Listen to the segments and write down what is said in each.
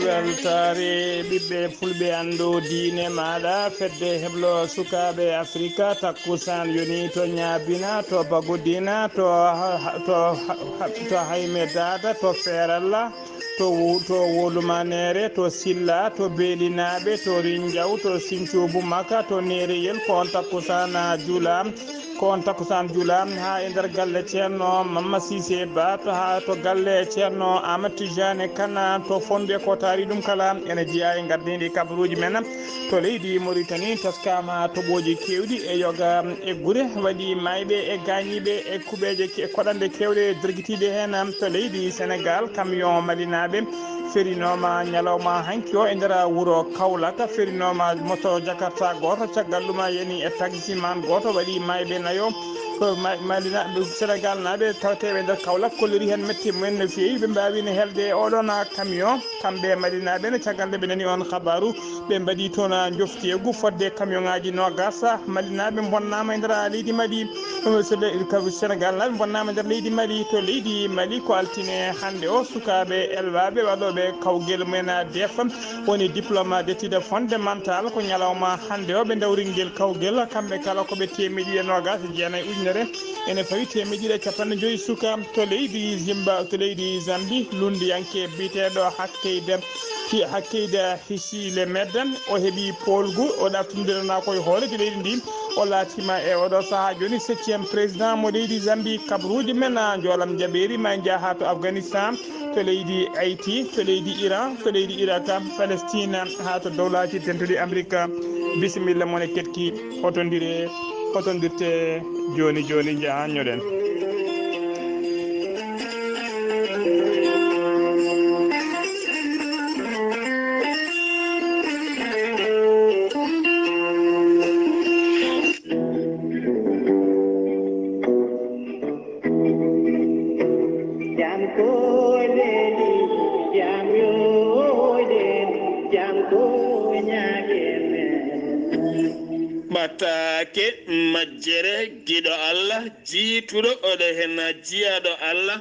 weltare ɓiɓɓe fulɓe andu diine maɗa fedde heblo sukaɓe africa takkusan yoni to ñabina to bagodina to hayme dada to feralla to wolumanere to silla to beelinaɓe to rindiaw to sinthiou maka to nereyel ko on takkusan juulam ko on takkusan juulam ha e nder galle ceerno Mama Cissé Ba to galle ceerno Amadou Tidiane Kane to fonde ko taari ɗum kala ene jeeya e gardidi kabaruji men to leydi Mauritanie taskama toɓoji kewɗi e yoga e guure waɗi mayɓe e gañiɓe e kuɓeje e koɗande kewɗe dirguitiɗe hen to leydi Sénégal camion malinaɓe ferinoma ñalawma hanki o e nder wuuro Kaolack ferinoma moto Jakarta goto caggal ɗum yani e taxi man goto waɗi mayɓe nayo ko malinaɓe Sénégal naɓe tawateɓe nder Kaolack kolliri hen metti mumen no fewi ɓe mbawino helde oɗon camion kamɓe malinaɓe ne caggal nde ɓe nani on habaru ɓe mbaɗi toon joftiyegu fodde camion ngaji nogas malinaɓe bonnama e nder leydi Mali Sénégal naɓe bonnama e nder leydi Mali to leydi Mali ko altine hande o sukaɓe elwaɓe waɗoɓe kawguel mumen def woni diplôme d'étude fondamental ko ñalawma hande o ɓe dawringel kawguel kamɓe kala koɓe temedɗiɗi e nogas jeenayyi ujunere ene fawi temedɗiɗi e capanɗe joyyi suka to leydi to leydi Zambie lundiyanke biteɗo hakkeyde Hisile Medden o heeɓi polgu o ɗaftodirana koye hoorede leydi ndi o laatima e oɗo saaha joni 7e président mo leydi Zambie kabaruji men joolam jaɓeri ma jaaha to Afghanistan to leydi Haïti to leydi Iran to leydi Irak Palestine ha to dowlaji tentuɗi Amérique bisimilla mone ketki hotondirte joni jahanñoɗen ɓattake majjere giɗo Allah jiituɗo oɗo hen jiyaɗo Allah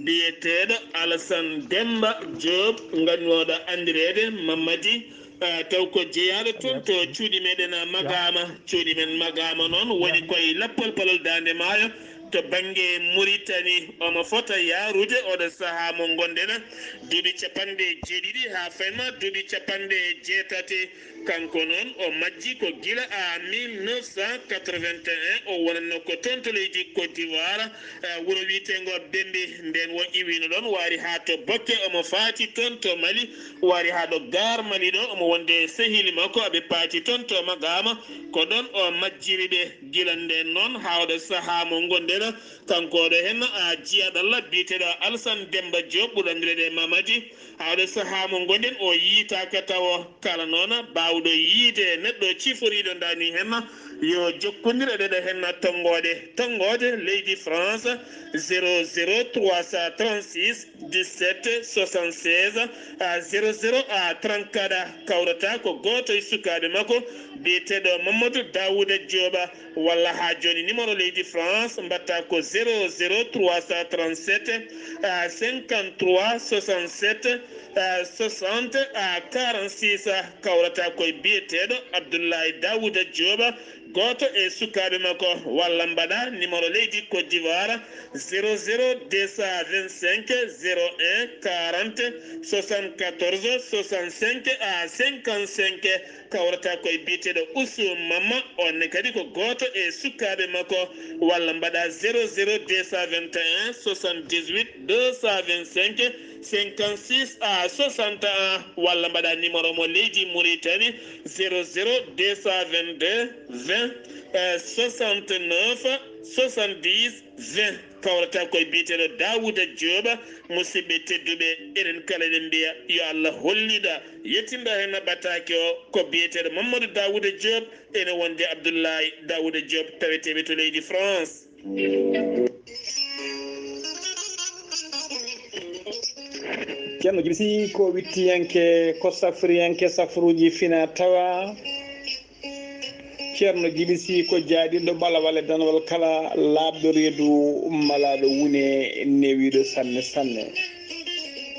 biyeteɗo Alassane Demba Diop ganduɗo andirede Mamadi taw ko jeeyaɗo toon to cuuɗi meɗen Magama cuuɗi men Magama noon woni koye lappol palol Dande Maayo to banggue Mauritanie omo fota yarude oɗo saaha mo gonɗen duuɓi 70 ha fayma duuɓi 80 kanko noon o majji ko guila 1981 o wonanno ko toon to leydi Côte d'Ivoire wuuro wiyetego Bembe nden wo iwino ɗon waari ha to Bokke omo faati toon to Mali waari ha ɗo Gare Mali ɗo omo wonde sehili makko aɓe paati toon to Magama ko ɗon o majjiriɓe guila nden noon ha oɗo saaha mo gonɗen kanko ɗo hen jiyaɗallah biyeteɗo Alassane Demba Diop ɓuurandirede Mamadi ha oɗo saaha mo gonɗen o yiitaka taw kala noon bawɗo yiide neɗɗo ciforiɗo dani hen yo jokkodir ɗeɗo hen tonggode leydi France 00336 17 76 00 34 kawrata ko goto e sukaɓe makko biyeteɗo Mamadou Daouda Dioba walla ha joni numéro leydi France mbatta ko 00337 53 67 60 46 kawrata koye biyeteɗo Abdoulaye Daouda Dioba goto e sukaɓe makko walla mbaɗa numéro leydi Côte d'Ivoire 00225 01 40 74 65 55 kawrata koye biyeteɗo Oussou Mama onne kadi ko goto e sukaɓe makko walla mbaɗa 00221 78 225 56 61 walla mbaɗa numéro mo leydi Mauritanie 00222 20 69 70 20 kawrata koye biyeteɗo Daouda Dioba musidɓe tedduɓe eɗen kala eɗen mbiya yo Allah hollida yettinɗo hen ɓattake o ko biyeteɗo Mamadou Daouda Diop ene wonde Abdoulaye Daouda Diop taweteɓe to leydi France. ceerno jiɓi si ko wittiyanke ko safriyanke safruji fina tawa ceerno jibisi ko jaadiɗo balawale danwal kala laaɓɗo reedu malaɗo wune newiɗo sanne sanne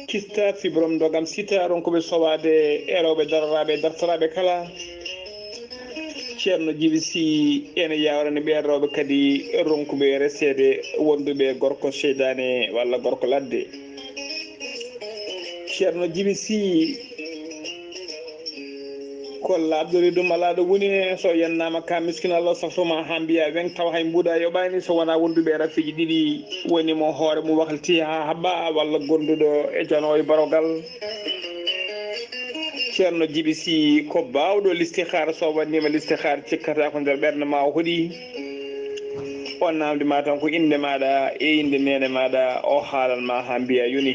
kista fibrom dogam sita ronkoɓe sowade e rewɓe dararaɓe e dartoraɓe kala ceerno jibisi ene yawrani ɓen rewɓe kadi ronkuɓe resede wonduɓe gorko seydane walla gorko ladde ceerno jibisi ko labdori ɗum alaɗo woni so yennama ka miskino Allah safruma ha mbiya wen taw hay mbuɗa yoɓani so wona wonduɓe rafiji ɗiɗi woni mo hoore mum wahlti ha haɓɓa walla gonduɗo e janowo e barogal ceerno jibisi ko bawɗo listihara so wannima listihara cikkata ko nder ɓerde ma hoɗi on namde ma tan ko inde maɗa e inde nene maɗa o haalanma ha mbiya yoni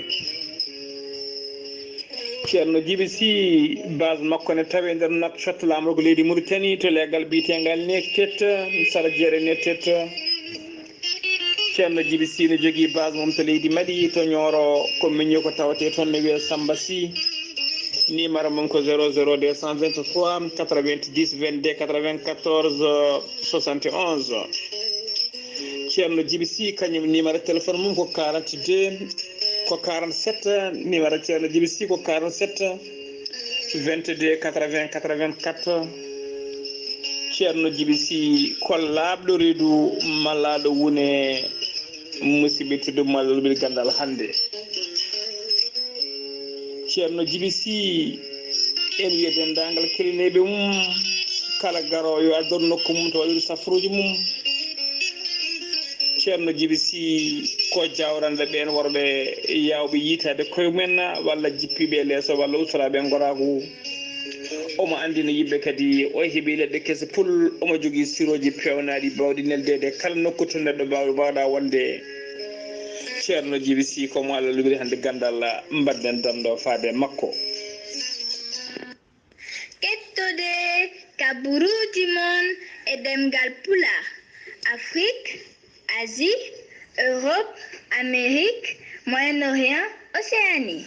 ceerno jibisi base makko ne tawi nder Nouakchott lamrugo leydi Mauritanie to leggal bitegal Nektet sara jeere Nektet ceerno jibisi ne jogui base mum to leydi Mali to Nioro ko miñi ko tawate toon ne wiye Samba Sy numéro mum ko 00 223 90 22 94 71 ceerno jibisi kañum numéro téléphone mum ko 42 ko 47 numéro ceerno jibisi ko 47 22 80 84 ceerno jibisi ko laaɓɗo reedu mallaɗo wune musidɓe tuddu malluɓe gandal hande ceerno jibisi en wiye dendagal kelineɓe mum kala garo yo addor nokku mum to waɗiru safruji mum ceerno jibisi ko jawrande ɓen worɓe yawɓe yitade koye mumen walla jippiɓe leeso walla ustoraɓe goraku omo andina yimɓe kadi o heeɓi leɗɗe kese pul omo jogui siroji pewnaɗi bawɗi neldede kala nokku to neɗɗo bawɗa wonde ceerno jibisi komo Allah luɓiri hande gandal mbadden dando faade makko kettode kaburuji mon e demgal pula Afrique Asie Europe Amérique Moyen-Orient Océanie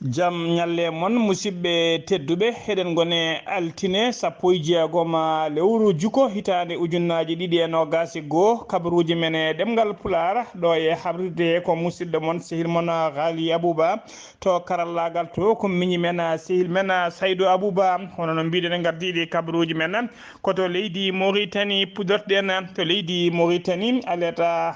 jam ñalle mon musidɓe tedduɓe heɗen gone altine 16 lewru juko hitande ujunnaji 2021 kabaruji men e ɗemgal pulara ɗo e habrude ko musidɗo mon sehil mon Ghali Abouba to karallagal to ko miñi men sehil men Saydou Abouba hono no mbiɗen gardiɗi kabaruji men koto leydi Mauritanie pudorɗen to leydi Mauritanie aleta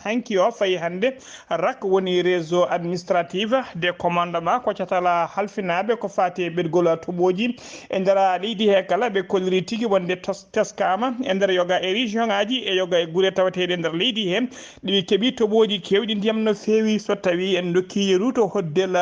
hanki o fayi hande rak woni réseau administrative de commandement ko catala halfinaɓe ko fati ɓergol toɓoji e nder leydi he kala ɓe kolliri tigui wonde teskama e nder yoga e région ngaji e yoga e guure tawateɗe nder leydi he ɗi keeɓi toɓoji kewɗi ndiyam no fewi so tawi en dokki yeru to hoddel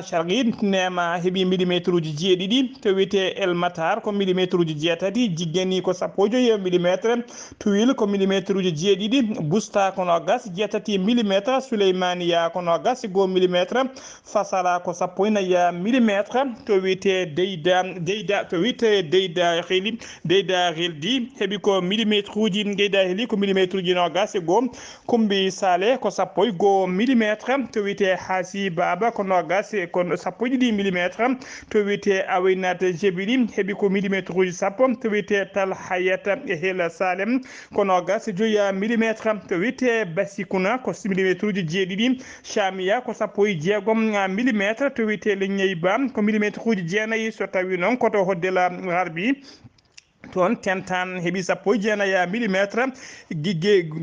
chargui nema heeɓi millimétre uji jeeɗiɗi to wiyete El Matar ko millimétre uji jeetati jiggeni ko 15 millimétre tuwil ko millimétre uji jeeɗiɗi busta ko nogas jeetati millimétre Souleymania ko nogas 1 millimétre fasala ko 14 millimétre to wiyete deyda to wiyete deyda reldi heeɓi ko millimétre uji deyda heli ko millimétre uji nogas 1 kumbi sale ko 11 millimétre to wiyete hasi baba ko nogas ko 12 millimétre to wiyete awaynata jebili heeɓi ko millimétre uji 10 to wiyete tal hayata e hela salem ko nogas 5 millimétre to wiyete basikuna ko millimétre uji jeeɗiɗi chamia ko 16 millimétre to wiyete leññey bam ko millimétre uji jeenayyi so tawi noon koto hoddela harbi toon tentan heeɓi 19 millimétre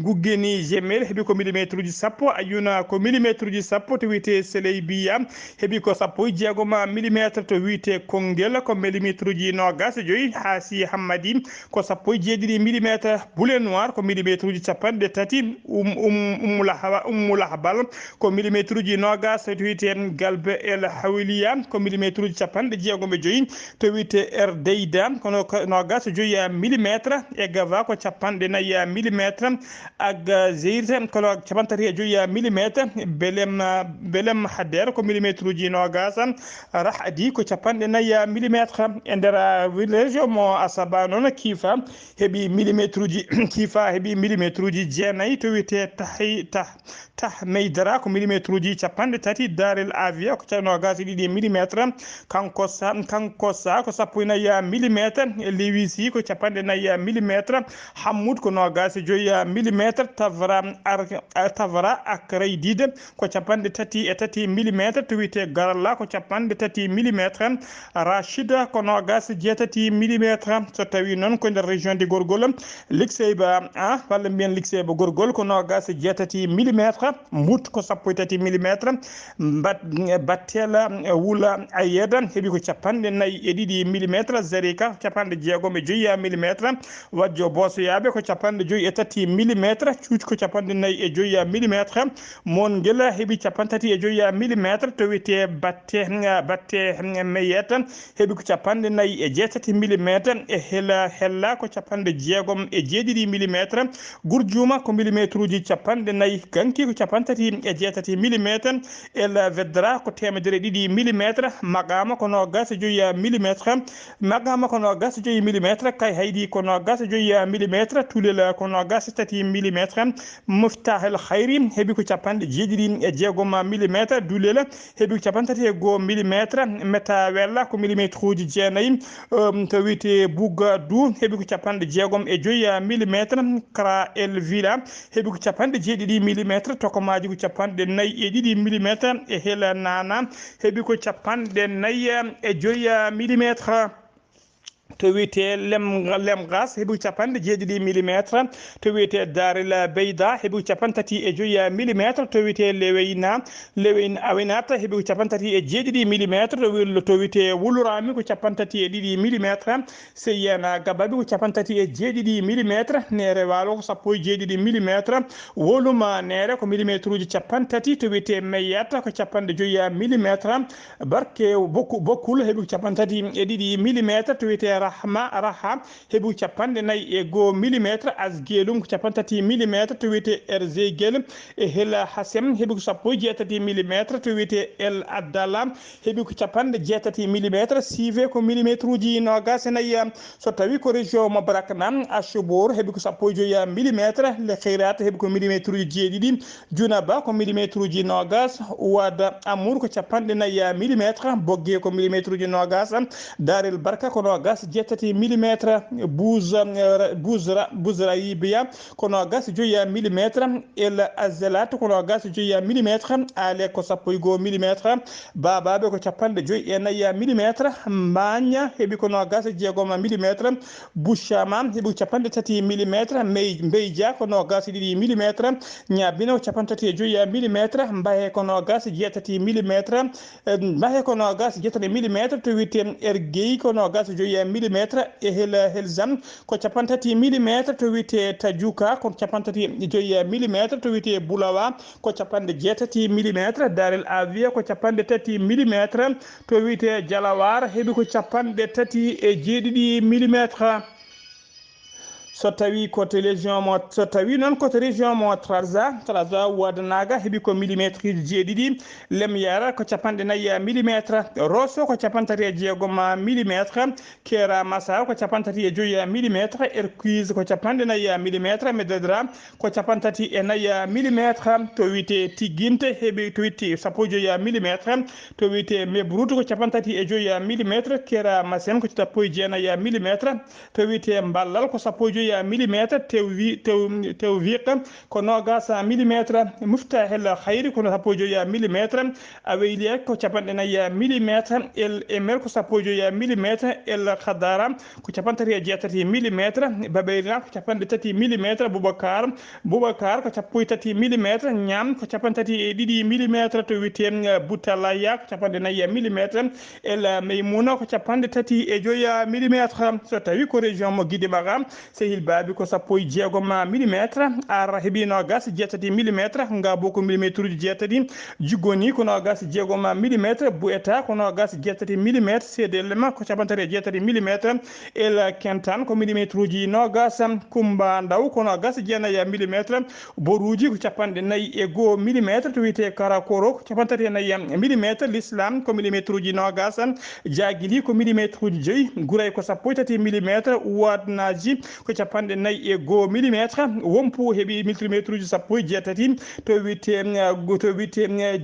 guggeni jemel heeɓi ko millimétre uji 10 ayuna ko millimétre uji 10 to wiyete Seleybiya heeɓi ko 16 millimétre to wiyete Konngel ko millimétre uji 25 Hasi Hammadi ko 17 millimétre Boule Noir ko millimétre uji 13 Ummul Ahbal ko millimétre uji 20 to wiyete Galbe El Hawiliya ko millimétre uji 65 to wiyete Erdeyda kono 20 joyi millimétre e Gava ko capanɗe nayyi millimétre ak Zeyir ko capantati e joyi millimétre Belem Hadder ko millimétre uji nogas Rahadi ko capanɗe nayyi millimétre e nder région mo Asaba noon Kifa heeɓi millimétre uji Kifa heeɓi millimétre uji jeenayyi to wiyete tah Meydara ko millimétre uji capanɗe tati Darel Avia ko nogas e ɗiɗi millimétre kanko sa ko sappo e nayyi millimétre Lewisi ko capanɗe nayyi millimétre Hammoud ko nogas e joyi millimétre Tavara ak Reydide ko capanɗe tati millimétre to wiyete Garalla ko capanɗe tati millimétre Rachida ko nogas e jeetati millimétre so tawi noon ko nder région de Gorgol Likseyba walla mbiyen Likseyba Gorgol ko nogas e jeetati millimétre Mbut ko sappo e tati millimétre Battela Wula Ayeda heeɓi ko capanɗe nayyi e ɗiɗi millimétre Zarika capanɗe jeegom e joyi millimétre Wajjo Bosoyaɓe ko capanɗe joyi e tati millimétre Cuuci ko capanɗe nayyi e joyi millimétre Mon Guela heeɓi capantati e joyi millimétre to wiyete batte Meyeta heeɓi ko capanɗe nayyi e jeetati millimétre e Hella ko capanɗe jeegom e jeeɗiɗi millimétre Gurjuma ko millimétre uji capanɗe nayyi Ganki ko capantati e jeetati millimétre El Vedra ko temedere ɗiɗi millimétre Magama ko nogas e joyi millimétre Magama ko nogas e joyi millimétre Kay Haydi ko nogas e joyi millimétre Tulel ko nogas e tati millimétre Muftahel Khayri heeɓi ko capanɗe jeeɗiɗi e jeegom millimétre Dulel heeɓi ko capantati e goho millimétre Meta Wella ko millimétre uji jeenayyi to wiyete Bouga Dou heeɓi ko capanɗe jeegom e joyi millimétre Kra El Villa heeɓi ko capanɗe jeeɗiɗi millimétre Tokomaji ko capanɗe nayyi e ɗiɗi millimétre e Hela Nana heeɓi ko capanɗe nayyi e joyi millimétre to wiyete Lemgas heeɓi capanɗe jeeɗiɗi millimétre to wiyete Darel Beyda heeɓi capantati e joyi millimétre to wiyete Leweyna Awinata heeɓi capantati e jeeɗiɗi millimétre to wiyete Wulurami ko capantati e ɗiɗi millimétre Seyena Gabaɓe ko capantati e jeeɗiɗi millimétre Nere Walo ko sappo e jeeɗiɗi millimétre Woluma Nere ko millimétre uji capantati to wiyete Meyata ko capanɗe joyi millimétre Barke Bokkul heeɓi capantati e ɗiɗi millimétre to wiyete Raha heeɓi capanɗe nayyi e goho millimétre Asgelum ko capantati millimétre to wiyete RG Guel e Hela Hasem heeɓi ko sappo e jeetati millimétre to wiyete El Abdallah heeɓi ko capanɗe jeetati millimétre Sive ko millimétre uji nogas e nayyi so tawi ko région mo Brakna Achebour heeɓi ko sappo e joyi millimétre Le Khairat heeɓi ko millimétre uji jeeɗiɗi Djounaba ko millimétre uji nogas Ouad Amour ko capanɗe nayyi millimétre Boggue ko millimétre uji nogas Darel Barka ko nogas jeetati millimétre Bouzra Yibiya ko nogas joyi millimétre El Azelat ko nogas joyi millimétre Ale ko sappo e goho millimétre Babaɓe ko capanɗe joyi e nayyi millimétre Mbagna heeɓi ko nogas jeegom millimétre Bouchama heeɓi capanɗe tati millimétre Mbeydia ko nogas ɗiɗi millimétre Ñabine ko capantati e joyi millimétre Mbahe ko nogas jeetati millimétre Mbahe ko nogas jeetati millimétre to wiyete Ergueyi ko nogas joyi millimétre e Helzam ko capantati millimétre to wiyete Tadjouka ko capantati e joyi millimétre to wiyete Boulawa ko capanɗe jeetati millimétre Darel Avia ko capanɗe tati millimétre to wiyete Dialawar heeɓi ko capanɗe tati e jeeɗiɗi millimétre so tawi koto région mo so tawi noon koto région mo Trarza Wadanaga heeɓi ko millimétre uji jeeɗiɗi Lemyara ko capanɗe nayyi millimétre Rosso ko capantati e jeegom millimétre Kera Massa ko capantati e joyi millimétre Erquise ko capanɗe nayyi millimétre Mededra ko capantati e nayyi millimétre to wiyete Tigguinte heeɓi to wiyete sappo e joyi millimétre to wiyete Mebroute ko capantati e joyi millimétre Kera Massem ko sappo e jeenayyi millimétre to wiyete Mballal ko sappo e joyi millimétre Tewviq ko nogas millimétre Muftahel Khayri ko sappo e joyi millimétre Aweylia ko capanɗe nayyi millimétre El Emer ko sappo e joyi millimétre El Khadara ko capantati e jeetati millimétre Babayrina ko capanɗe tati millimétre Boubacar ko sappo e tati millimétre Ñam ko capantati e ɗiɗi millimétre to wiyete Boutalaya ko capanɗe nayyi millimétre El Meymouna ko capanɗe tati e joyi millimétre so tawi ko région mo Guidimaga so sehil baabi ko sappo e jeegom millimétre ar heeɓi nogas jeetati millimétre ngabo ko millimétre uji jeetati jiggoni ko nogas jeegom millimétre buyeta ko nogas jeetati millimétre seedelema ko capantati jeetati millimétre el kentan ko millimétre uji nogas kumba ndaw ko nogas jeenaya millimétre boruji ko capanɗe nayyi e goho millimétre to wiyete karakoro ko capantati e nayyi millimétre l'islam ko millimétre uji nogas jaguili ko millimétre uji joyyi guuray ko sappo e tati millimétre wadnaji ko capanɗe nayyi e goho millimétre wompu heeɓi millimétre uji sappo e jeetati to wiyete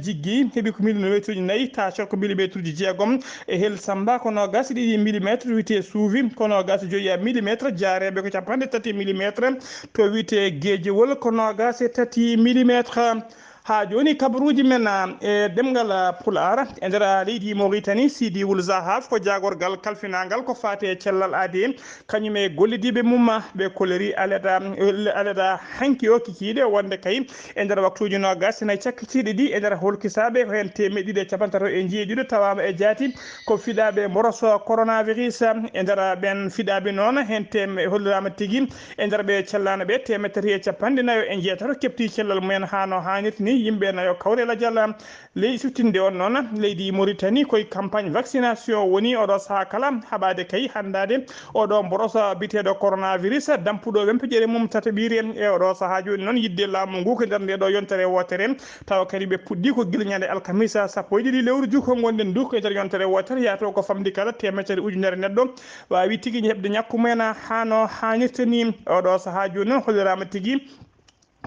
jiggi heeɓi ko millimétre uji nayyi tachot ko millimétre uji jeegom e hel samba ko nogas ɗiɗi millimétre wiyete suuvi ko nogas joyyi millimétre jaareɓe ko capanɗe tati millimétre to wiyete guejewol ko nogas e tati millimétre ha joni kabaruji men e demgal pular e nder leydi Mauritanie Sidi Wul Zahaf ko jagorgal kalfinagal ko fate cellal aadi kañum e gollidiɓe mum ɓe koleri aleda hanki o kikiɗe wonde kay e nder waktuji nogas nayi cakkitiɗe ɗi e nder holkisaɓe ko hen temedde 1 e jeeɗiɗo tawama e jaati ko fiɗaɓe mboroso coronavirus e nder ɓen fiɗaɓe noon hen hollirama tigui e nder ɓe cellano ɓe 349 kepti cellal mumen ha no hannirta ni yimɓe nayo kawrela dialla leydi suftinde on noon leydi Mauritanie koye campagne vaccination woni oɗo saaha kala haɓade kay handade oɗo mboroso biteɗo coronavirus dampuɗo wempeƴere mum tataɓiri e oɗo saaha joni noon yidde laamu ngu ko nder ndeɗo yontere wotere tawa kadi ɓe puɗɗi ko guila ñande alkamisa sappo e ɗiɗi lewru juko gonɗen du ko e nder yontere wotere yato ko famdi kala temetere ujunere neɗɗo wawi tigui heɓde ñakku mumen hano hannirta ni oɗo saaha joni noon hollirama tigui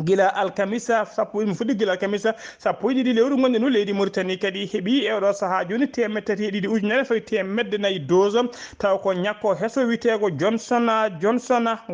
gila alkamisa sappo ɗum fuɗɗi gila alkamisa sappo e ɗiɗi lewru gonɗen nu leydi Mauritanie kadi heeɓi e oɗo saaha joni 3.2 fayi 4 dose taw ko ñakko heso witego Johnson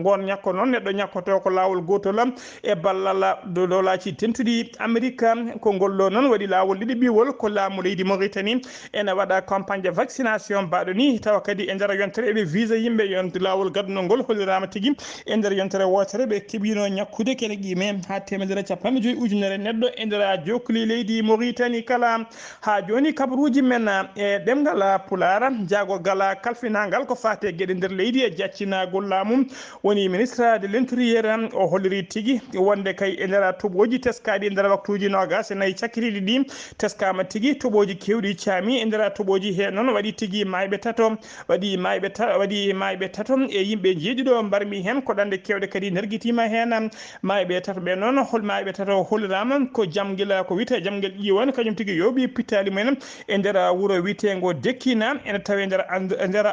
gon ñakko noon neɗɗo ñakkoto ko lawol gotol e ballal dolaci tentuɗi Amérique ko ngolɗo noon waɗi lawol ɗiɗi ɓiwol ko laamu leydi Mauritanie ene waɗa campagne de vaccination mbaɗo ni tawa kadi e nder yontere eɓe visa yimɓe yonde lawol gadunol hollirama tigui e nder yontere wotere ɓe keeɓino ñakkude kene qime ha 150 ujunere neɗɗo e nder jokkoli leydi Mauritanie kala ha joni kabaruji men e ɗemgal pulara jagorgal kalfinagal ko fate gueɗe nder leydi e jaccinagol laamu woni ministre de l'intérieur o holliri tigui wonde kay e nder toɓoji teskaɗi e nder waktuji nogas e nayyi cakkitiɗi ɗi teskama tigui toɓoji kewɗi caami e nder toɓoji he noon waɗi tigui mayɓe tato waɗi mayɓe tato e yimɓe jeeɗiɗo mbarmi hen ko ɗande kewɗe kadi nerguitima hen mayɓe tato ɓe noon holmaɓe tato hollirama ko jamguila ko wiyete jamguel ƴiwon kañum tigui yooɓi pittali mumen e nder wuuro wiyetego Dekkina ene tawi nder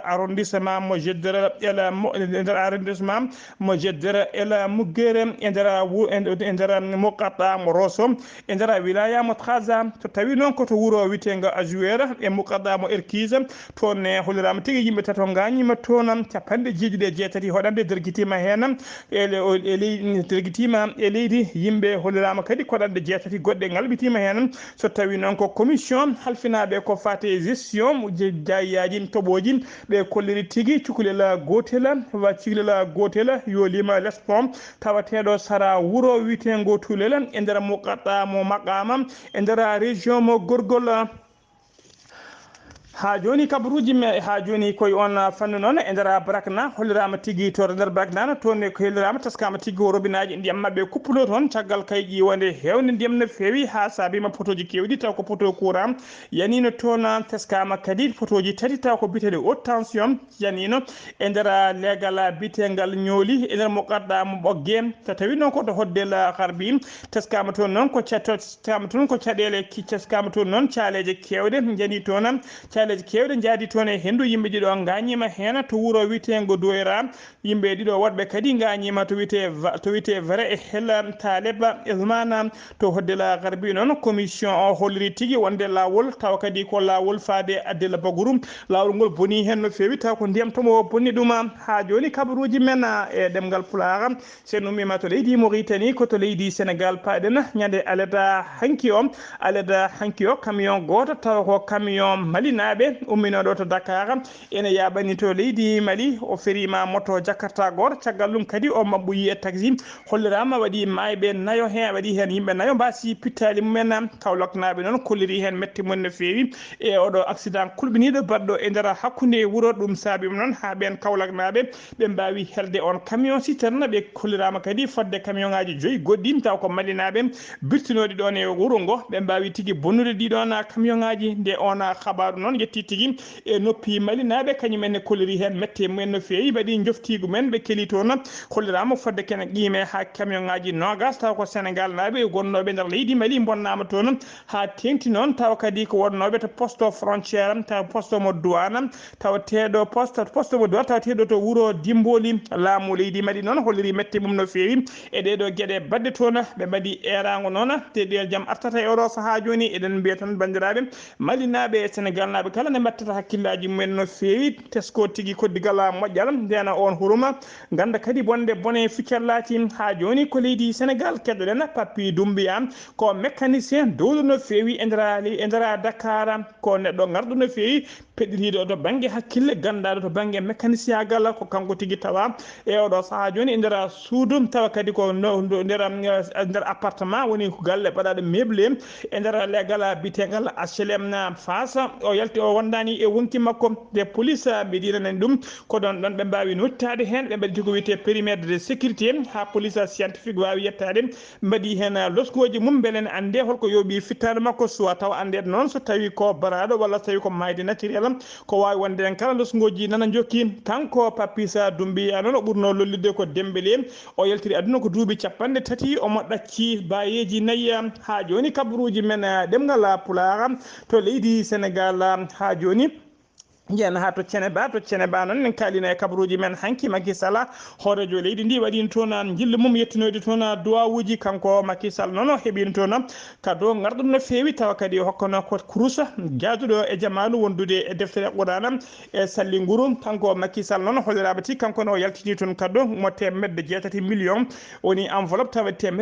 arrondissement mo jeddere ela muggere e nder Mokata mo Rosso e nder wilaya mo Trarza to tawi noon koto wuuro wiyetego Ajuera e Mokata mo Erkise toon ne hollirama tigui yimɓe tato gañima toon capanɗe jeeɗiɗi e jeetati hoɗande derguitima hen derguitima e leydi yimɓe hollirama kadi koɗande jeetati goɗɗe ngalɓitima hen so tawi noon ko commission halfinaɓe ko fate gestion jayiyaji toɓoji ɓe kolliri tigui cukalel gotel yolima lespom tawateɗo sara wuuro witego Tulel e nder Mokata mo Makama e nder région mo Gorgol ha joni kabaruji me ha joni koye on fannu noon e nder Brakna hollirama tigui to nder Brakna toon ko hollirama taskama tigui robinaji ndiyam mabɓe kuppulo toon caggal kay ƴiwonde hewde ndiyam no fewi ha saabima potoji kewɗi taw ko poto courant yanino toon teskama kadi potoji tati taw ko biteɗe haute tension yanino e nder leegal bitegal ñooli e nder Mokata mo Ɓoggue so tawi noon koto hoddel harbi teskama toon noon ko caɗele teskama toon noon caaleje kewɗe jani toon caaleji kewɗe jaadi toon e hendu yimɓe ɗiɗo gañima hen to wuuro witego Doyra yimɓe ɗiɗo woɗɓe kadi gañima to wiyete vrai e hella Taleba Elmana to hoddela garbi noon commission o holliri tigui wonde lawol taw kadi ko lawol faade Addel Bagouroum lawol ngol boni hen no fewi taw ko ndiyam tomo bonni ɗum ha joni kabaruji men e ɗemgal Pulaar sen ummima to leydi Mauritanie ko to leydi Sénégal paɗen ñande aleda hanki o camion goto taw ko camion malina naɓe umminoɗo to Dakar ene yaɓani to leydi Mali o ferima moto Jakarta goto caggal ɗum kadi o mabɓoyi e taxi hollirama waɗi mayɓe nayo hen waɗi hen yimɓe nayo mbasi pittali mumen Kaolack naɓe noon kolliri hen metti mum no fewi e oɗo accident kulɓiniɗo baɗɗo e nder hakkude wuuro ɗum saabima noon ha ɓen Kaolack naɓe ɓe mbawi helde on camion citerne ɓe kollirama kadi fodde camion ngaji 5 goɗɗi taw ko malinaɓe birtinoɗi ɗon e wuuro ngo ɓe mbawi tigui bonnude ɗiɗon camion ngaji nde on habaru noon yetti tigui e noppi malinaɓe kañumenne kolliri hen mette mumen no fewi mbaɗi joftigu men ɓe keeli toon hollirama fodde kene qime ha camion ngaji nogas taw ko Sénégal naɓe gonnoɓe nder leydi Mali bonnama toon ha tengti noon taw kadi ko wonnoɓe to poste frontiére taw poste mo douane taw teɗo poste mo douane taw teɗo to wuuro Dimboli laamu leydi Mali noon holliri mette mum no fewi e ɗeɗo gueɗe badde toon ɓe mbaɗi erago noon te ɗel jaam artata e oɗo saaha joni eɗen mbiya tan bandiraɓe malinaɓe e Sénégal naɓe kala ne mbattata hakkillaji mumen no fewi tesko tigui koddigal moƴƴal ndena on huruma ganda kadi bonde bone ficcallati ha joni ko leydi Sénégal keddoɗen Papi Doumbia ko mécanicien dowɗo no fewi e ndera Dakar ko neɗɗo garɗo no fewi peɗɗitiɗo to banggue hakkille gandaɗo to banggue mécanicien gal ko kanko tigui tawa e oɗo saaha joni e nder suudu tawa kadi ko nder appartement woni ko galle baɗaɗo meublé e nder leggal bitegal HLM Fass o yalti o wondani e wonki makko de police mbiɗinanen ɗum ko ɗon ɗon ɓe mbawi nottade hen ɓe mbaɗi ko wiyete périmètre de sécurité ha police scientifique wawi yettade mbaɗi hen loskoji mum beele ne ande holko yooɓi fittade makko soit taw andede noon so tawi ko baraɗo walla so tawi ko mayde naturel ko wawi wonde en kala loskoji nana jokki kanko Papisa Doumbia noon o ɓurno lollide ko Dembélé o yaltiri aduna ko duuɓi 30 omo ɗacci bayeji 4 ha joni kabaruji men ɗemgal Pulaar to leydi Sénégal ha joni yen ha to Ceneba noon en kalino e kabaruji men hanki Macky Sall hoorejo leydi ndi waɗino toon jillu mum yettinoyde toon duwawuji kanko Macky Sall noon heeɓino toon kado garɗum no fewi tawa kadi hokkono ko kurusa jaduɗo e jamanu wondude e deftere Qur'ana e sallinguru kanko Macky Sall noon hollirama tigui kanko no yaltini toon kado mo 6 millions woni enveloppe tawa 6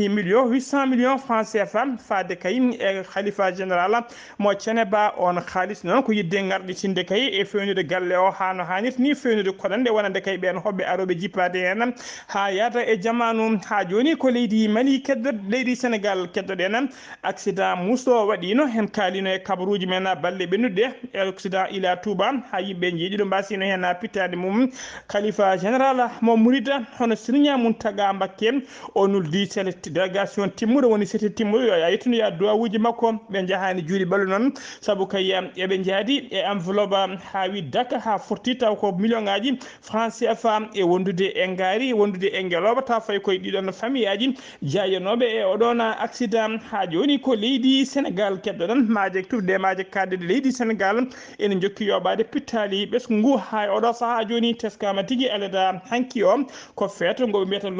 millions 800 millions francs CFA fade kay e khalifa général mo Ceneba on khalis noon ko yidde garɗitinde kay e fewnude galle o hano hanit ni fewnude kodande wonande kay ɓen hoɓɓe aroɓe jippade hen ha yata e jamanu ha joni ko leydi Mali leydi Sénégal keddoɗen accident muso waɗino hen kalino e kabaruji men balle ɓennuɗe e accident ila Touba ha yimɓe jiiɗi ɗum mbasino hen pittade mum khalifa général mo Mouride hono Serigne Mountaga Mbacké o nuldi délégation timmuɗo woni seti timmuɗo yo yettuno ya duwawuji makko ɓe jahani juuɗe ɓallu noon saabu kay eɓe jaadi e enveloppe hawi daka ha forti taw ko million ngaji francs CFA e wondude e ngaari wondude e ngeloba taw fay koye ɗiɗon famille aji jayanoɓe e oɗon accident ha joni ko leydi Sénégal keddoɗen maaje tufde maaje kadde leydi Sénégal ene jokki yoɓade pittali ɓesgu ngu ha oɗo saaha joni teskama tigui aleda hanki o ko feeto ngo mbiyata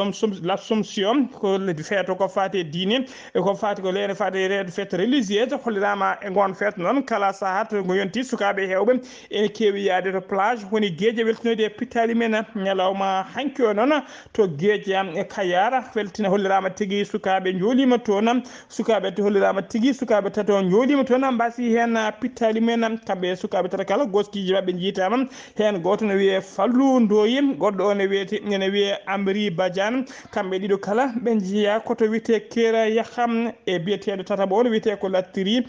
l'Assomption ko feeto ko fate diine e ko fati ko lene fate reede fête religieuse hollirama e gon feeto noon kala saaha to ngo yonti sukaɓe hewɓe ene kewi yaade to plage woni gueeje weltinoyde e pittali men ñalawma hanki o noon to gueeje e Kayar weltina hollirama tigui sukaɓe joolima toon sukaɓe to hollirama tigui sukaɓe tato joolima toon mbasi hen pittali men kamɓe sukaɓe tata kala goskiji mabɓe jiitama hen goto ne wiye Fallou Ndoye goɗɗo o ne wiye Amri Badiane kamɓe ɗiɗo kala ɓe jiiya koto wiyete Kera Yakham e biyeteɗo tataɓo o wiyete ko Latiri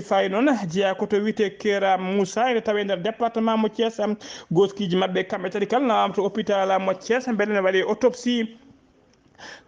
Faye noon jeeya koto wiyete Kera Moussa ene tawe nder département mo Thiès goskiji mabɓe kamɓe tati kala nawama to hôpital mo Thiès beele ne waɗe autopsie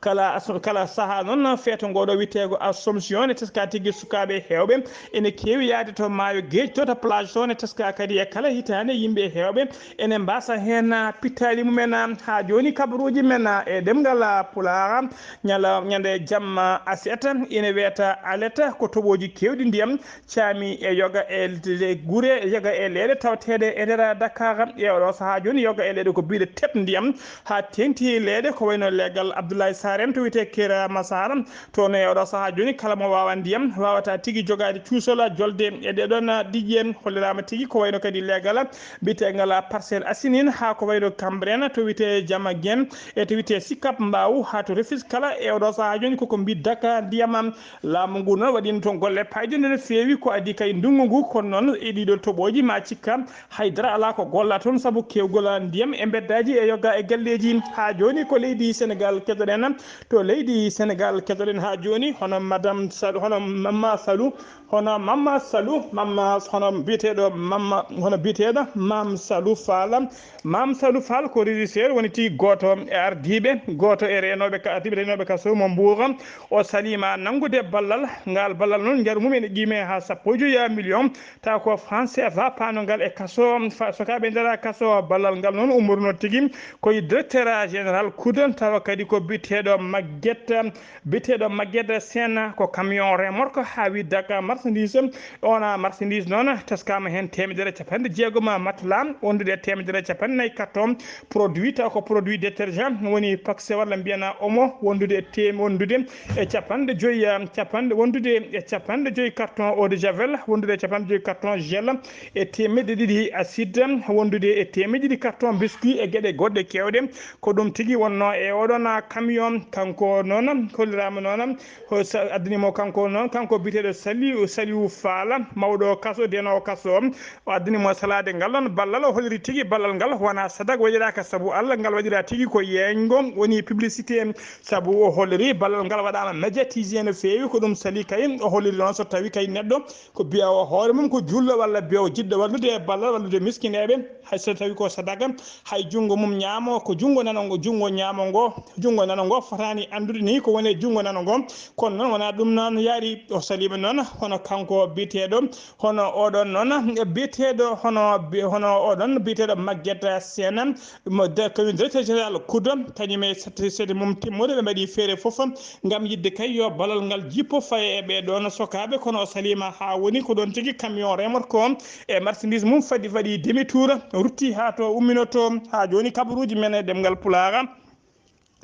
kala saaha noon feeto ngoɗo witego Assomption ne teska tigui sukaɓe hewɓe ene kewi yaade to maayo gueji to plage to ne teska kadi e kala hitande yimɓe hewɓe ene mbasa hen pittali mumen ha joni kabaruji men e ɗemgal Pulaar ñande jamma aset ene wiyata alerte ko toɓoji kewɗi ndiyam caami e yoga e guure yoga e leeɗe tawtede e nder Dakar e oɗo saaha joni yoga e leeɗe ko biɗe teb ndiyam ha tengti leeɗe ko wayno legal Abdoulaye Abdoulaye Saren to wite Kera Masara to ne oɗo saha joni kala mo wawa ndiyam wawata tigi jogade cuusola jolde e ɗeɗon diƴƴen hollirama tigi ko wayno kadi legal bitegal Parcelles Assainies ha ko wayno Cambérène to wite Jama Guène e to wite Sicap Mbao ha to Rufisque kala e oɗo saha joni koko biddaka ndiyam laamu ngu noon waɗino toon golle payde no feewi ko adi kay ndungu ngu kono noon e ɗiɗo toɓoji ma cikka haydara ala ko golla toon saabu kewgol ndiyam e beddaji e yogga e galleji ha joni ko leydi Sénégal keɗoɗen to leydi Sénégal keɗoɗen ha joni hono madame Salou hono Mamma Salou hono Mamma Salou mamma hono biyeteɗo mamma hono biyeteɗo Mam Salou Fall Mam Salou Fall ko régisseur woni tigui goto e ardiɓe goto e renoɓe kaso mo Mbour o salima nangude ballal ngal ballal noon jaru mum ene qime ha 1 million taw ko France CFA panogal e kaso sokaɓe ndera kaso ballal ngal noon umurno tigui koye directeur général Koudan tawa kadi ko biteɗo Maguette Sène ko camion remorque ha wi Dakar marchandise ona marchandise noon teskama hen 160 matelas wondude 150 carton produit taw ko produit détergent woni paxe walla mbiyana omo wondude e capanɗe joyyi carton eau de javel wondude 50 carton gel e 200 acide wondude e 200 carton biscuit e gueɗe goɗɗe kewɗe ko ɗum tigui wonno e oɗon camion kanko noon hollirama noon addinimo kanko noon kanko biteɗo Saliou Fall mawɗo kaso denowo kaso o addinimo salade ngal ɗon ballal o holliri tigui ballal ngal wona sadak waɗiraka saabu Allah ngal waɗira tigui ko yeyngo woni publicité saabu o holliri ballal ngal waɗama médiatisé no fewi ko ɗum sali kay o holliri noon so tawi kay neɗɗo ko biya o hoore mum ko jullo walla biya o jiɗɗo wallude e ballal wallude miskineɓe hay so tawi ko sadaka hay jungo mum ñaamo ko jungo nanongo jungo nanongo fotani andude ni ko woni jungo nanongo kono noon wona ɗum noon yaari o salima noon hono kanko biteɗo hono oɗon noon biteɗo hono oɗon biteɗo Maguette Sène kañum directeur général Kouda kañume sede mum timmude ɓe mbaɗi feere foof gam yidde kay yo ballal ngal jippo faye e ɓeɗon sokaɓe kono o salima ha woni ko ɗon tigui camion remorque o e marchandise mum waɗi demi tour rutti ha to umminoto ha joni kabaruji men e ɗemgal Pulaar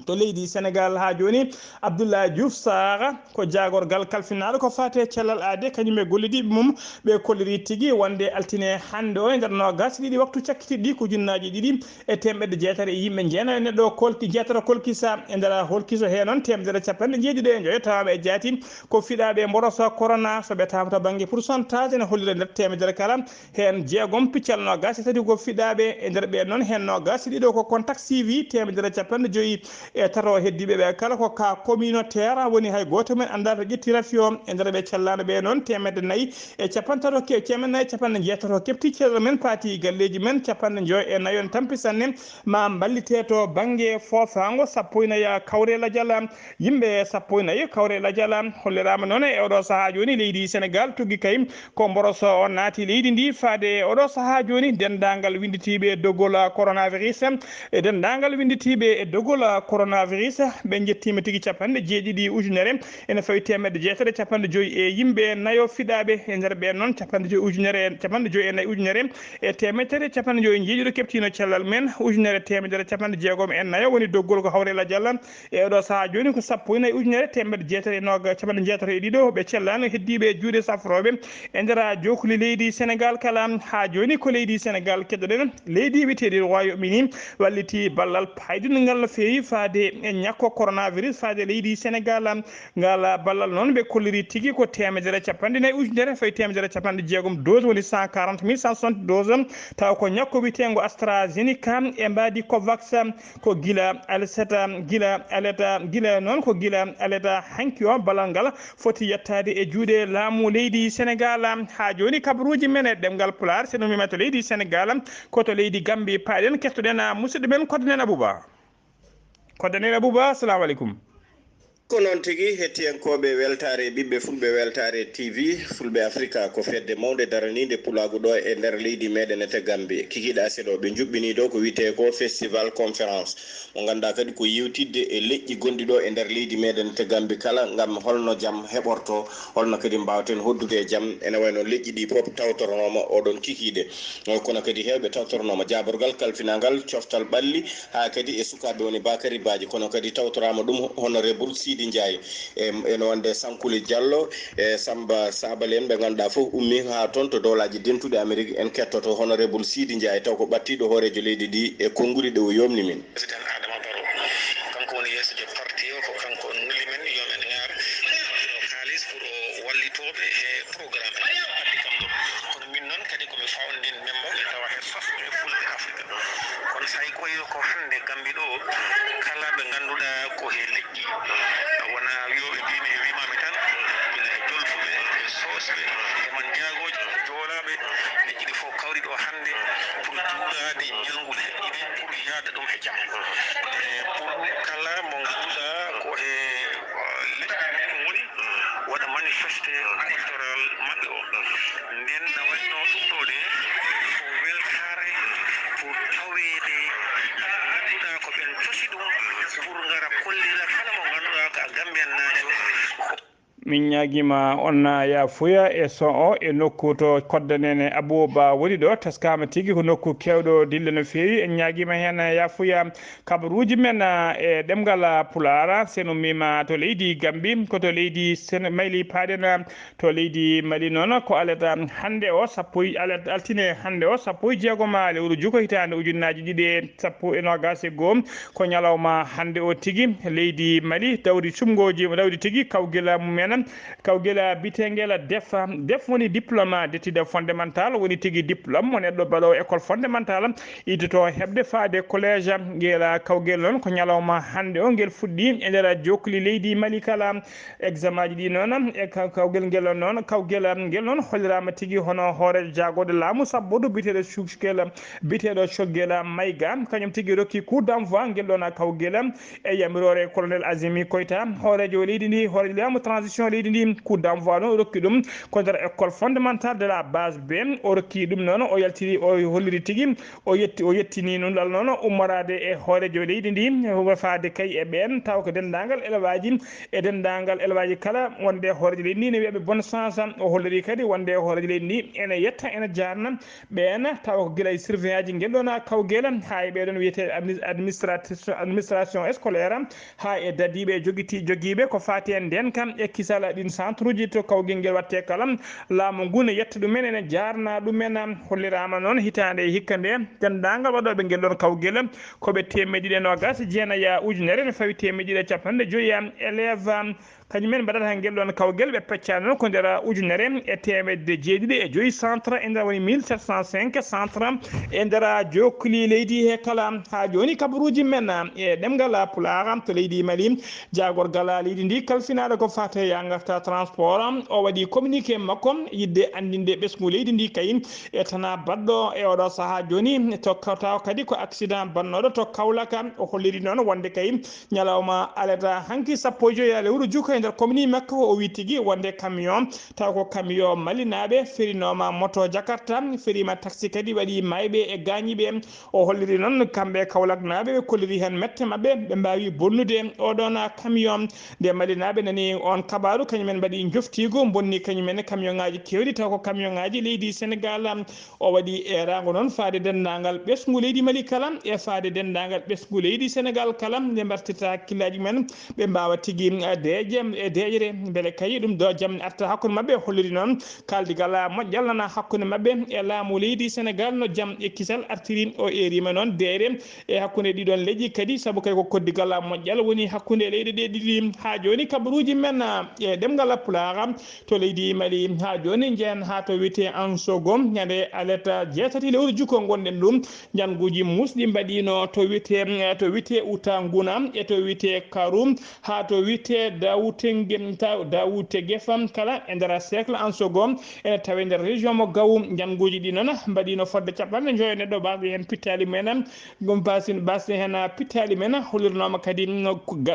to leydi Sénégal ha joni Abdoulaye Diouf Sarr ko jagorgal kalfinaɗo ko fate cellal aade kañum e gollidiɓe mum ɓe kolliri tigui wonde altine hande o e nder nogas ɗiɗi waktu cakkitiɗi ko junnaji ɗiɗi e 900 e yimɓe jeena e neɗɗo jeetata kolkisa e nder holkiso he noon 150 e joyo tawaɓe e jaati ko fiɗaɓe mboroso corona soɓe tawata to banggue pourcentage ene hollira nder 100 kala hen jeegom piccal nogas tati ko fiɗaɓe e nder ɓe noon hen nogas ɗiɗo ko contact suivi 150 e tato heddiɓe ɓe kala ko ka communautaire woni hay goto men anda to ƴettira fiyo e nder ɓe cellano ɓe noon 400 e 60 kepti ceeɗo men paati galleji men 54 en tampisanne ma ballite to banggue fofango 14 kawre ladial yimɓe 14 kawre ladial hollirama noon e oɗo saaha joni leydi Sénégal tugui kay ko mboroso o naati leydi ndi faade oɗo saaha joni dendagal winditiɓe doggol coronavirus e dendagal winditiɓe e doggol coronavirus ɓe jettima tigui 70 ujunere ene fawi 150 e yimɓe nayo fiɗaɓe e nder ɓen noon 50 ujunere 54 ujunere e 150 jeeɗiɗo keptino cellal men ujunere 160 e nayo woni doggol ko hawre ladial e oɗo saaha joni ko 14 ujunere 160 e ɗiɗo ɓe cellano heddiɓe juuɗe safroɓe e nder jokuli leydi Sénégal kala ha joni ko leydi Sénégal keɗoɗen leydi witeɗi Royaume-Uni walliti ballal paydungal no fewi faade e ñakko coronavirus faade leydi Sénégal ngal ballal noon ɓe kolliri tigui ko 150 ujunere fayi 160 dose woni 140 160 dose taw ko ñakko witengo AstraZeneca e mbadi Covax ko gila aleta hanki o ballal ngal foti yettade e juuɗe laamu leydi Sénégal ha joni kabaruji men e ɗemgal Pulaar seno mima to leydi Sénégal koto leydi Gambie paaɗen kettoɗen musidɗo men Kodonel Abouba assalamu aleykum ko noon tigi hettiyankoɓe weltare ɓiɓɓe fulɓe weltare TV fulɓe Africa ko fedde mawde daranide pulagu ɗo e nder leydi meɗen ete Gambie kikiɗa seɗo ɓe juɓɓini ɗo ko wiyete ko festival conférence mo ganduɗa kadi ko yewtidde e leƴƴi gonɗi ɗo e nder leydi meɗen ete Gambie kala gam holno jaam heɓorto holno kadi mbawaten hoddude e jaam ene wayno leƴƴi ɗi foof tawtoronoma oɗon kikiɗe kono kadi hewɓe tawtoronoma jaborgal kalfinagal coftal ɓalli ha kadi e sukaɓe woni Bakary Badji kono kadi tawtorama ɗum honorable Sidi Ndiaye ene wonde Sankuli Diallo e Samba Sabali en ɓe ganduɗa fof ummi ha toon to dowlaji dentuɗe Amérique en kettoto honorable Sidi Ndiaye taw ko ɓattiɗo hoorejo leydi ɗi e konnguli ɗe o yomni min président Adama Barrow kanko woni yeesojo parti o ko kanko nulli men yomen ngar kalis pour o wallitoɓe e programme addi kam ɗo kono min noon kadi komi fawndin memboɓe tawa he sofɓe fulɓe Afrique kono so tawi koyi ko hande Gambie ɗo kala ɓe ganduɗa ko he leƴƴi wona wiyoɓe mbimi e wimami tan ina e jolfuɓe e sosɓe eman jaagoji joolaɓe leƴƴi ɗi fof kawri ɗo hande pour juurade ñalngu leƴƴi ɗi pour yaada ɗum e jaam e pour kala mo ganduɗa ko e leƴƴi ɗum woni waɗa manifesté cultural maɓɓe o nden no wayno ɗum ɗo de ko weltare pour tawede ganduɗa ko ɓen cosi ɗum pour gara kollira kala mo ganduɗa ko a Gambian najo min ñaguima on yafuya e son o e nokku to koddanene Abouba woni ɗo teskama tigui ko nokku kewɗo dille no fewi en ñaguima hen yafuya kabaruji men e ɗemgal Pulara sen ummima to leydi Gambie koto leydi Mayli paɗen to leydi Mali noon ko alata hande o altine hande o 16 lewru juko hitande ujunnaji ɗiɗi e 12 ko ñalawma hande o tigui leydi Mali dawdi cumgoji dawdi tigui kawguila mumen kawguila bitengel def woni diplôme d'études fondamentales woni tigui diplôme mo neɗɗo baɗo école fondamentale idito hebde faade collège guela kawguel noon ko ñalawma hande o guel fuɗɗi e nder jokuli leydi Mali kala examen ji ɗi noon e kawguel ngel noon kawguel ngel noon hollirama tigui hono hoore jagode laamu sabbude biteɗo cukskel biteɗo coggel Mayga kañum tigui rokki coup d'envoi guel ɗon kawguel e yamirore colonel Azimi Koita hoorejo leydi ndi hoorejo laamu transition leydi ndi coup d'envoi noon o rokki ɗum ko nder école fondamentale de la base B o rokki ɗum noon o yaltiri o holliri tigui o yettini noon ɗal noon ummorade e hoorejo leydi ndi wafade kay e ɓen taw ko dendagal élevage e dendagal élevage kala wonde hoorejo leydi ndi ne wiyaɓe bonne chance o holliri kadi wonde hoorejo leydi ndi ene yetta ene jarna ɓen taw ko guila e surveillant ji guel ɗon kawguel ha e ɓeɗon wiyete administration scolaire ha e dadiɓe joguiɓe ko fati en nden kam e kisal ɗin centre uji to kawguel ngel watte kala laamu ngu ne yetta ɗumen ene jarna ɗumen hollirama noon hitande hikka nde dendagal waɗoɓe ngel ɗon kawguel koɓe 129 ujunere ne fawi 150 élève kañumen mbaɗata hen guel ɗon kawguel ɓe peccani noon ko nder ujunere e 175 centre e nder woni 1705 centre e nder jokuli leydi he kala ha joni kabaruji men e ɗemgal Pulara to leydi Mali jagorgal leydi ndi kalfinaɗo ko fate ya garta transport o waɗi communiqué makko yidde andinde ɓesgu leydi ndi kayi e tana baɗɗo e oɗo saaha joni tokkata kadi ko accident bannoɗo to Kaolaka o holliri noon wonde kayi ñalawma alata hanki 15 lewru juko e nder commune makko o wi tigui wonde camion taw ko camion malinaɓe ferinoma moto Jakarta ferima taxi kadi waɗi mayɓe e gañiɓe o holliri noon kamɓe Kaolack naɓe ɓe kolliri hen mette mabɓe ɓe mbawi bonnude oɗon camion nde malinaɓe nani on kabaru kañumen mbaɗi joftigo bonni kañumen camion ngaji kewɗi taw ko camion ngaji leydi Sénégal o waɗi erago noon faade dendagal ɓesgu leydi Mali kala e faade dendagal ɓesgu leydi Sénégal kala nde mbartita hakkillaji men ɓe mbawa tigui deeje e deejere beele kayi ɗum do jaam arta hakkude mabɓe holliri noon kaldigal moƴƴal nana hakkude mabɓe e laamu leydi Sénégal no jaam e kisal artiri o erima noon deere e hakkude ɗiɗon leƴƴi kadi saabu kay ko koddigal moƴƴal woni hakkude leydi ɗe ɗiɗi ha joni kabaruji men e ɗemgal Pulara to leydi Mali ha joni jeen ha to wiyete Ansogom ñande aleta jeetati lewru jukko gonɗen ɗum janguji musɗi mbaɗino to wiyete Outa Nguna e to wiyete Karum ha to wiyete Daout Dawute Gefam kala e nder siècle en second ene tawe nder région mo Gaw janguji ɗi noon mbaɗino fodde capanɗe joyi neɗɗo basde hen pittali men gom basde hen pittali men holirnoma kadi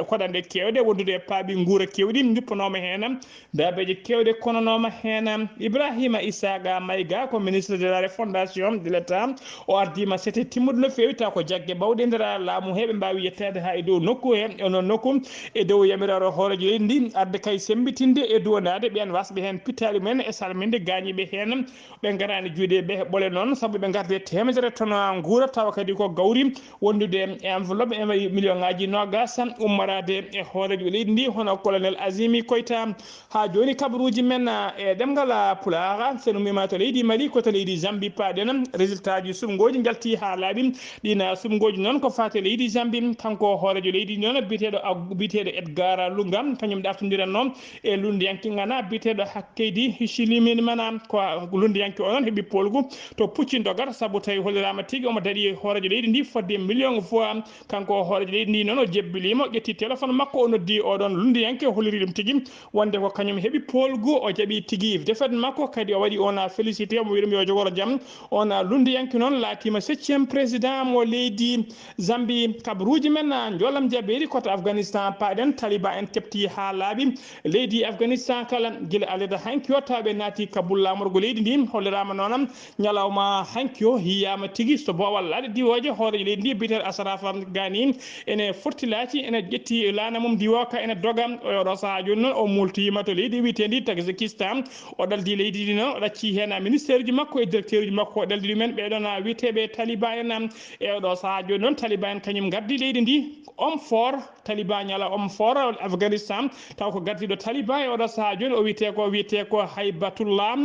koɗanɗe kewɗe wondude paaɓi guura kewɗi juppanoma hen dabeje kewɗe kononoma hen Ibrahima Isaga Mayga ko ministre de la refondation de l'état o ardima c'était timmude no fewi taw ko jaggue bawɗe nder laamu heɓe mbawi yettade ha e dow nokku he onon nokku e dow yamiraro hoorejo leydi ndi arde kay sembitinde e duwonade ɓen wasɓe hen pittali men e salminde gañiɓe hen ɓe garani juuɗe ɓe e ɓole noon saabu ɓe garde temedere tonnes guura tawa kadi ko gawri wondude e enveloppe e million ngaji nogas ummarade e hoorejo leydi ndi hono colonel Azimi Koyta ha joni kabaruji men e ɗemgal Pulaar sen ummima to leydi Mali koto leydi Zambie paɗen résultat ji sumgoji jalti ha laaɓi ɗina sumgoji noon ko fate leydi Zambie kanko hoorejo leydi noon biteɗo Edgar Lunga kañum ɗaftodiranno e lundiyanke gana biteɗo Hakkeydi Hichilimi mana ko lundiyanke o noon heeɓi polgu to pucci dogar saabu tawi hollirama tigui omo daɗi hoorejo leydi ndi fodde million fois kanko hoorejo leydi ndi noon o jebbilima o ƴetti téléphone makko o noddi oɗon lundiyanke holliri ɗum tigui wonde ko kañum heeɓi polgu o jaaɓi tigui defet makko kadi o waɗi on félicité omo wiɗum yo jogoro jaam on lundiyanke noon laatima 7e président mo leydi Zambie kabaruji men jolam jaɓeri koto Afghanistan paɗen taliban en kepti ha laaɓi leydi Afghanistan kala guila aleda hanki o tawaɓe naati Kabul lamorgo leydi ndi hollirama noon ñalawma hanki o yiyama tigui so bowal laaɗe diwoje hoorejo leydi ndi biteɗo Ashraf Ghani ene fortilati ene ƴetti lana mum diwo ka ene doga oɗo saaha joni noon o multiyima to leydi witendi Tajikistan o ɗaldi leydi ndi noon o ɗacci hen ministére ji makko e directeur uji makko o ɗaldi ɗumen ɓeɗon witeɓe taliban en e oɗo saaha joni noon taliban en kañum gardi leydi ndi homme fort taliban ñala homme fort Afghanistan taw ko gardiɗo taliban e oɗo saaha joni o wiyete ko haybatullah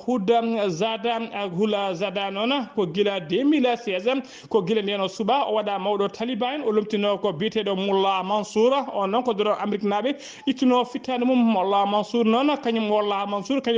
Huda Zada noon ko guila 2016 ko guila nden o suuɓa o waɗa mawɗo taliban o lomtino ko biteɗo Mullah Mansour on noon ko doro Amérique naɓe ittuno fittade mum Mullah Mansour noon kañum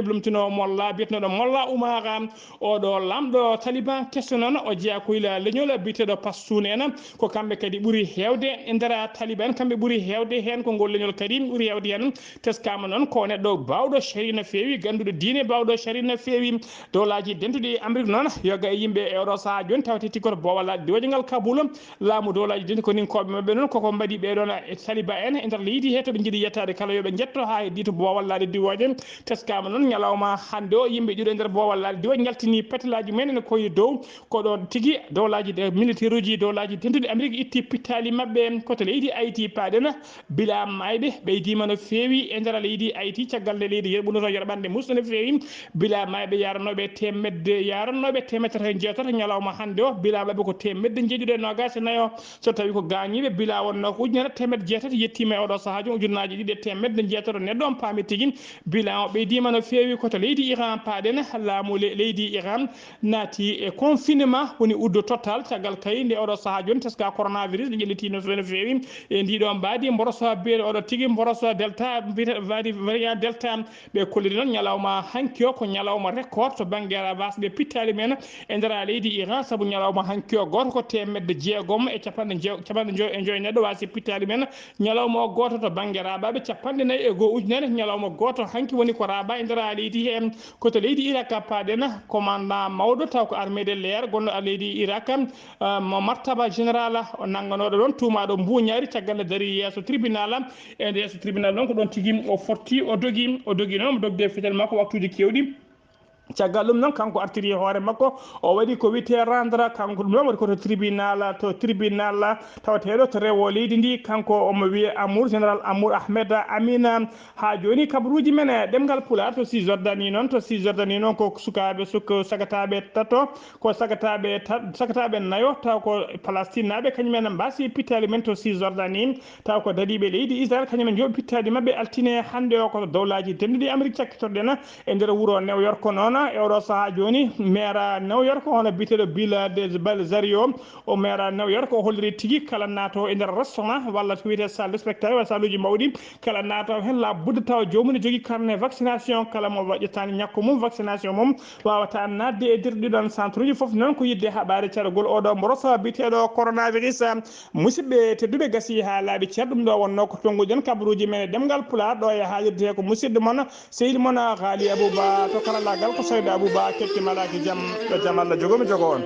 lomtino Mollah biyeteɗo Mollah Oumar oɗo lamɗo taliban kesso noon o jeeya koyla leñol biteɗo Pashtun en ko kamɓe kadi ɓuuri hewde e nder taliban kamɓe ɓuuri hewde hen ko ngol leñol kadi ɓuuri hewde hen teskama noon ko neɗɗo bawɗo shari no fewi ganduɗo diine bawɗo shari no fewi dowlaji dentuɗi Amérique noon yoga e yimɓe e oɗo saaha joni tawte tikkoto bowal diwoji Kabul laamu dowlaji dentu ko nin koɓe mabɓe noon koko mbaɗi ɓeɗon e taliban en e nder leydi he toɓe jiiɗi yettade kala yoɓe jetto ha heddi to bowal laaɗe diwoje teskama noon ñalawma hande o yimɓe ɗiɗo e nder bowal laaɗe diwoje jaltini petelaji men ene koye dow ko ɗon tigui dowlaji militaire uji dowlaji dentuɗi Amérique itti pittali mabɓe koto leydi Haïti paɗen bila mayɓe ɓeydima no fewi e nder leydi Haïti caggal nde leydi yerɓunoto yerɓande musɗo no fewi bila mayɓe yaranoɓe temettata hen jeetoto ñalawma hande o bila mabɓe ko temedde jeeɗiɗo e nogas e nayo so tawi ko gañiɓe bila wonno ko ujunere temedde jeetati yettima e oɗo saaha joni ujunnaji ɗiɗi e temedde jeetoto neɗɗo on paami tigui bila o ɓeydima no fewi koto leydi Iran paɗen laamu leydi Iran naati e confinement woni uddo total caggal kay nde oɗo saaha joni teska coronavirus ɗe ƴelliti no fewi e ndiɗo mbaadi mboroso beere oɗo tigui mboroso delta variant delta ɓe kolliri noon ñalawma hanki o ko ñalawma record to banggue wasɓe pittali men e nder leydi Iran saabu ñalawma hanki o goto ko temedde jeegom e capanɗe joyi neɗɗo wasi pittali men ñalawma o goto to banggue rabaɓe capanɗe nayyi e goho ujunere ñalawma goto hanki woni ko raba e nder leydi he koto leydi Irak paɗen commandant mawɗo taw ko armée de l'air gonɗo leydi Irak mo martaba général o nangganoɗo ɗon tumaɗo mbuñari caggal nde daari yesso tribunal e nde yesso tribunal noon ko ɗon tigui o forti o dogui noon mo dogde fitel makko waktuji kewɗi caggal ɗum noon kanko artiri hoore makko o waɗi ko wiyete rendre kanko ɗum noon waɗi koto tribunal tawateɗo to rewo leydi ndi kanko omo wiye Amour général Amour Ahmed Amina ha joni kabaruji men e ɗemgal Pulaar to Cisjordanie noon ko sukaɓe sagataɓe tato ko sagataɓe nayo taw ko Palestine naɓe kañumen mbasi pittali men to Cisjordanie taw ko daɗiɓe leydi Israël kañumen jooɓi pittali mabɓe altine hande o ko dowlaji denduɗi Amérique cakkitorɗen e nder wuuro New York noon noon e oɗo saaha joni maire New York hono biteɗo Bill de Balzario o maire New York o holliri tigui kala nato e nder restaurant walla ko wiyete salle de spectacle walla salle uji mawɗi kala nato hen la budde taw jomum ne jogui carnet vaccination kala mo ƴettani ñakku mum vaccination mum wawata nadde e nder ɗiɗon centre uji foof noon ko yidde haɓare cargol oɗo mo rosa biteɗo coronavirus musidɓe tedduɓe gasi ha laaɓi ceer ɗum ɗo wonno ko tonguɗen kabaruji men e ɗemgal pulaar ɗo e haalirde ko musidɗo moon sehil moon Ghali Abouba to karallagal ko Saydou Abouba kettimalaki jaam yo jaam Allah jogomi jogo on